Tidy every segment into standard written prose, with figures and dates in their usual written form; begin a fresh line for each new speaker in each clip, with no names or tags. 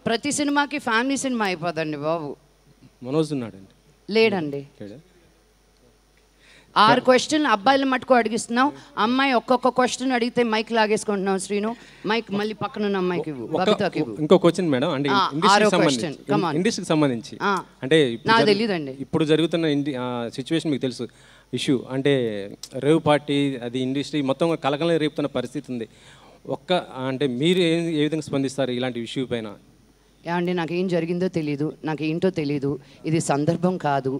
ప్రతి సినిమాకి family cinema అయిపోదండి బాబు.
మనోజ్ ఉన్నాడండి.
లేడండి. 6 క్వశ్చన్లు అబ్బాయిల మటుకు అడిగిస్తున్నావు, అమ్మాయి ఒక్కొక్క క్వశ్చన్ అడిగితే మైక్ లాగేసుకుంటున్నావు. శ్రీను మైక్ మళ్ళీ పక్కనున్న అమ్మాయికి ఇవ్వు, బబితాకి ఇవ్వు.
ఇంకో క్వశ్చన్ మేడం, అంటే ఇండస్ట్రీకి సంబంధించి అంటే
నాకు తెలియదండి.
ఇప్పుడు జరుగుతున్న సిచ్యువేషన్ మీకు తెలుసు, ఇష్యూ అంటే రేవ్ పార్టీ, అది ఇండస్ట్రీ మొత్తం కలకలం రేపుతున్న పరిస్థితి ఉంది. అంటే మీరు ఏ విధంగా స్పందిస్తారు ఇలాంటి ఇష్యూ పైన?
ఏమండి, నాకేం జరిగిందో తెలీదు, నాకేంటో తెలీదు, ఇది సందర్భం కాదు.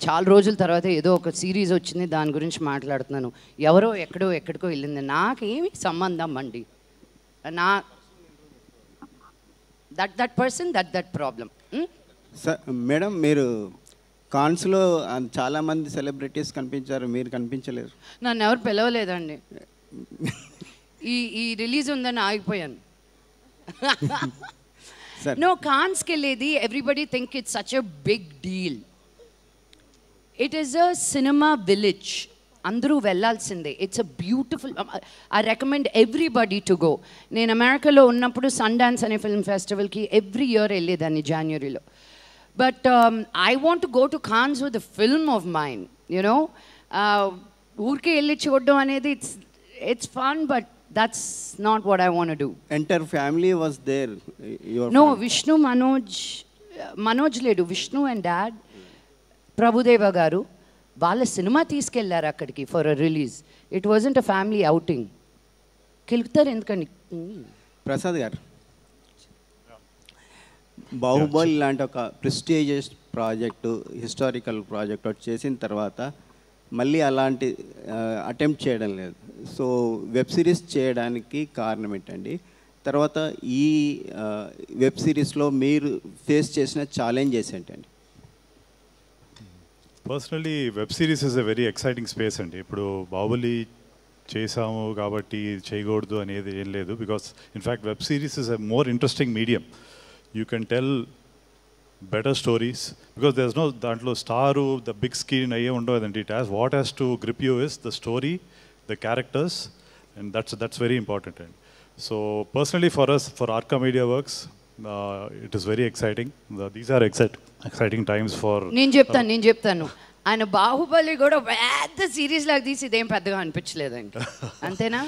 చాలా రోజుల తర్వాత ఏదో ఒక సిరీస్ వచ్చింది, దాని గురించి మాట్లాడుతున్నాను. ఎవరో ఎక్కడికో వెళ్ళింది, నాకేమి సంబంధం అండి. నా that person that problem.
Madam, మీరు కాన్స్లో చాలామంది సెలబ్రిటీస్ కనిపించారు, మీరు కనిపించలేరు.
నన్ను ఎవరు పిలవలేదండి. ఈ రిలీజ్ ఉందని ఆగిపోయాను. No, కాన్స్కి వెళ్ళేది everybody think it's such a big deal. It is a cinema village, అందరూ వెళ్ళాల్సిందే. It's a beautiful, I recommend everybody to go. నేను అమెరికాలో ఉన్నప్పుడు సన్ డాన్స్ అనే ఫిల్మ్ ఫెస్టివల్కి ఎవ్రీ ఇయర్ వెళ్ళేదాన్ని జనవరిలో. But I want to go to Cannes with the film of mind, you know. ఊరికే వెళ్ళి చూడడం అనేది it's fun, but that's not what I want to do.
Entire family was there?
No, Vishnu, Manoj ledu, Vishnu and dad, Prabhudeva garu vaalla cinema తీసుకెళ్లారు అక్కడికి for a release. It wasn't a family outing. కిల్తారు ఎందుకని?
ప్రసాద్ గారు, బాహుబలి లాంటి ఒక prestigious project, historical project చేసిన తర్వాత మళ్ళీ అలాంటి అటెంప్ట్ చేయడం లేదు. సో వెబ్ సిరీస్ చేయడానికి కారణం ఏంటండి? తర్వాత ఈ వెబ్ సిరీస్లో మీరు ఫేస్ చేసిన ఛాలెంజెస్ ఏంటండి?
Personally web series is a very exciting space అండి. ఇప్పుడు బాహుబలి చేసాము కాబట్టి చేయకూడదు అనేది ఏం లేదు. Because in fact web series is a more interesting medium. You can tell better stories because there's no dantlo staru the big screen aye undavadandi. It has what has to grip you is the story, the characters, and that's very important. And so personally for us, for Arca Media Works, it is very exciting. These are exciting times for
నేను చెప్తాను ఆయన బాహుబలి కూడా పెద్ద series లాగా తీసి ఇదేం పెద్దగా అనిపించలేదండి, అంతేనా?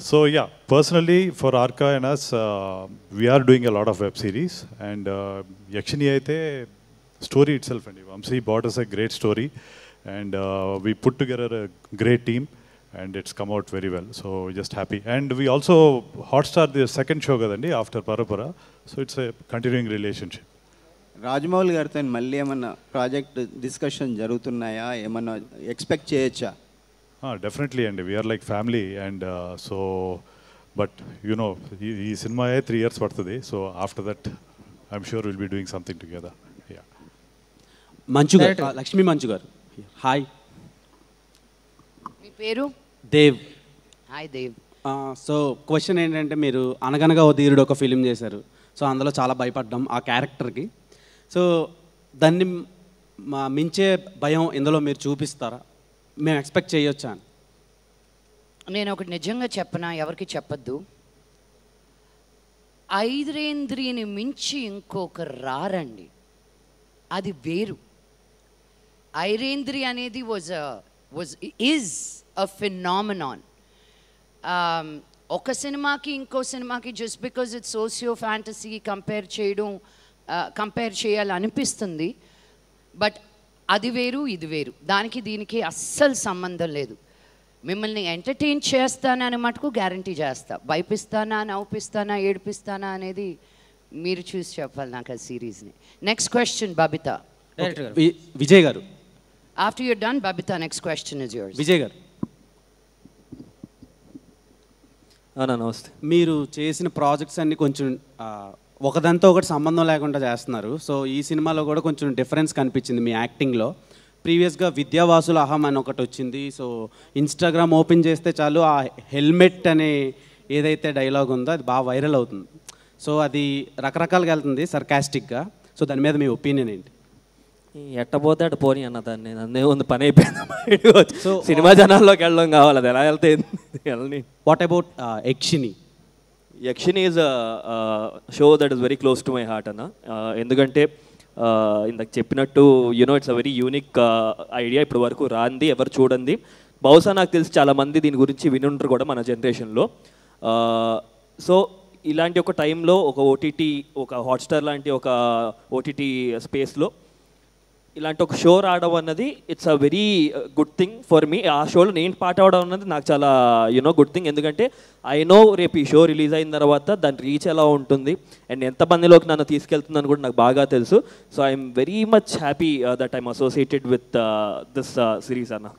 So yeah, personally for Arca and us, we are doing a lot of web series, and Yakshini aithe story itself and Vamsi brought us a great story, and we put together a great team, and it's come out very well. So we're just happy. And we also Hotstar the second show kadandi after Parapara, so it's a continuing relationship.
Rajamouli గారితో మళ్ళీ ఏమన్నా project discussion జరుగుతున్నాయా? ఏమన్నా expect చేయొచ్చా?
Definitely, and we are like family, and so but you know ee cinema 3 years padtadi, so after that I'm sure we'll be doing something together. Yeah.
Manchu garu, Lakshmi Manchu garu, hi.
మీ పేరు?
Dev.
Hi Dev.
So question ఏంటంటే, మీరు అనగనగా ఓ ధీరుడు ఒక film చేశారు. So అందులో చాలా భయపడ్డాం ఆ క్యారెక్టర్కి. సో దాన్ని మించే భయం ఇందులో మీరు చూపిస్తారా? మేము ఎక్స్పెక్ట్ చేయొచ్చా?
నేను ఒకటి నిజంగా చెప్పనా, ఎవరికి చెప్పద్దు. ఐద్రేంద్రిని మించి ఇంకొక రారండి, అది వేరు. ఐరేంద్రి అనేది ఈజ్ అ ఫినామినాన్. ఒక సినిమాకి ఇంకో సినిమాకి just because it's socio fantasy compare చేయాలనిపిస్తుంది, బట్ అది వేరు ఇది వేరు. దానికి దీనికి అస్సలు సంబంధం లేదు. మిమ్మల్ని ఎంటర్టైన్ చేస్తానని మటుకు గ్యారంటీ చేస్తా. భయపిస్తానా, నవ్విస్తానా, ఏడిపిస్తానా అనేది మీరు చూసి చెప్పాలి నాకు ఆ సిరీస్ని. Next question Babita.
Vijay garu.
After you're done Babita, next question is yours.
Vijay garu,
నమస్తే.
మీరు చేసిన ప్రాజెక్ట్స్ అన్నీ కొంచెం ఒకదాంతో ఒకటి సంబంధం లేకుండా చేస్తున్నారు. సో ఈ సినిమాలో కూడా కొంచెం డిఫరెన్స్ కనిపించింది మీ యాక్టింగ్లో. ప్రీవియస్గా విద్యావాసుల అహం అని ఒకటి వచ్చింది. సో ఇన్స్టాగ్రామ్ ఓపెన్ చేస్తే చాలు ఆ హెల్మెట్ అనే ఏదైతే డైలాగ్ ఉందో అది బాగా వైరల్ అవుతుంది. సో అది రకరకాలుగా వెళ్తుంది సర్కాస్టిక్గా. సో దాని మీద మీ ఒపీనియన్ ఏంటి?
ఎట్టబోతే అటు పోనీ అన్న దాన్ని, నన్నే ఉంది పని అయిపోయింది. సో సినిమా జనాల్లోకి వెళ్ళడం కావాలి, అది ఎలా వెళ్తే వెళ్ళని.
What about Yakshini?
Yakshini is show that is very close to my heart అన్న. ఎందుకంటే ఇందాక చెప్పినట్టు you know it's a very unique idea, ఇప్పుడు వరకు రాంది, ఎవరు చూడండి. బహుశా నాకు తెలిసి చాలామంది దీని గురించి వినుంటారు కూడా మన జనరేషన్లో. సో ఇలాంటి ఒక టైంలో ఒక ఓటీటీ, ఒక హాట్స్టార్ లాంటి ఒక ఓటీటీ స్పేస్లో ఇలాంటి ఒక షో రావడం అన్నది it's a very good thing for me. ఆ షోలో నేను పాట అవడం అన్నది నాకు చాలా గుడ్ థింగ్. ఎందుకంటే ఐ నో రేపు ఈ షో రిలీజ్ అయిన తర్వాత దాని రీచ్ ఎలా ఉంటుంది అండ్ ఎంతమందిలోకి నన్ను తీసుకెళ్తుందని కూడా నాకు బాగా తెలుసు. So I'm very much happy that I'm associated with this series అన్న.